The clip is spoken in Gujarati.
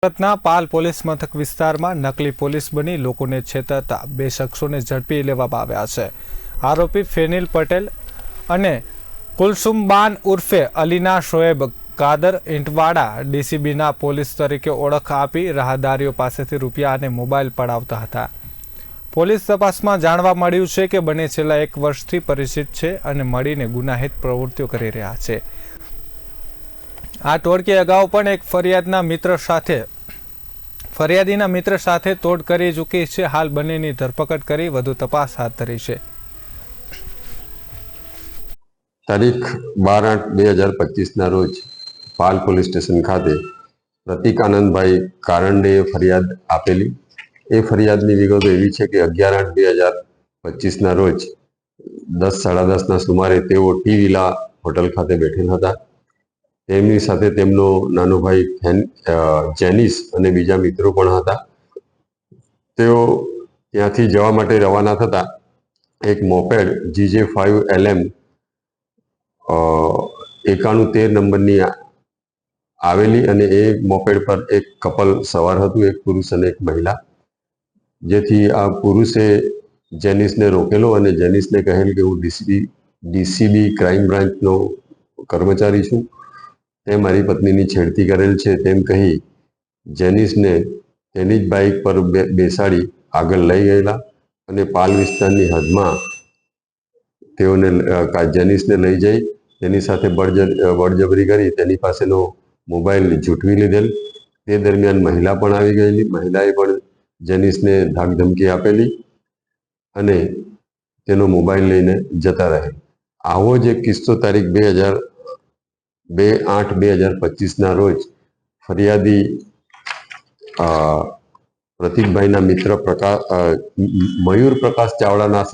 સુરતના પાલ પોલીસ મથક વિસ્તારમાં નકલી પોલીસ બની લોકોને છેતરતા બે શખ્સોને ઝડપી લેવામાં આવ્યા છે। આરોપી ફેનિલ પટેલ અને કુલસુમબાન ઉર્ફે અલીના શોએબ કાદર ઇંટવાડા ડીસીબીના પોલીસ તરીકે ઓળખ આપી રાહદારીઓ પાસેથી રૂપિયા અને મોબાઈલ પડાવતા હતા। પોલીસ તપાસમાં જાણવા મળ્યું છે કે બંને છેલ્લા 1 વર્ષથી પરિચિત છે અને મળીને ગુનાહિત પ્રવૃત્તિઓ કરી રહ્યા છે। આ ટોળકી અગાઉ પણ એક ફરિયાદીના મિત્ર સાથે તોડ કરી ચૂકી છે। હાલ બંનેની ધરપકડ કરી વધુ તપાસ હાથ ધરી છે। તારીખ 12/8/2025 ના રોજ પાલ પોલીસ સ્ટેશન ખાતે પ્રતિક આનંદભાઈ કારંડે ફરિયાદ આપેલી। એ ફરિયાદની વિગતો એવી છે કે 11/8/2025 ના રોજ 10:30 ના સુમારે તેઓ ટી વિલા હોટલ ખાતે બેઠેલ હતા। તેમની સાથે તેમનો નાનો ભાઈ જેનિસ અને બીજા મિત્રો પણ હતા। તેઓ ત્યાંથી જવા માટે રવાના થતા એક મોપેડ GJ5LM 9113 નંબરની આવેલી અને એ મોપેડ પર એક કપલ સવાર હતું, એક પુરુષ અને એક મહિલા। જેથી આ પુરુષે જેનિસને રોકેલો અને જેનિસને કહેલ કે હું ડીસીબી ક્રાઇમ બ્રાન્ચનો કર્મચારી છું, તે મારી પત્નીની છેડતી કરેલ છે તેમ કહી જેનિસને તેની જ બાઇક પર બેસાડી આગળ લઈ ગયેલા અને પાલ વિસ્તારની હદમાં તેઓને જેનિસને લઈ જઈ તેની સાથે બળજબરી કરી તેની પાસેનો મોબાઈલ ઝૂંટવી લીધેલ। તે દરમિયાન મહિલા પણ આવી ગયેલી। મહિલાએ પણ જેનિસને ધાકધમકી આપેલી અને તેનો મોબાઈલ લઈને જતા રહેલ। આવો જ એક કિસ્સો તારીખ 2/8/2025 ના રોજ ફરિયાદી પ્રતિકભાઈના મિત્ર મયુર પ્રકાશ ચાવડાના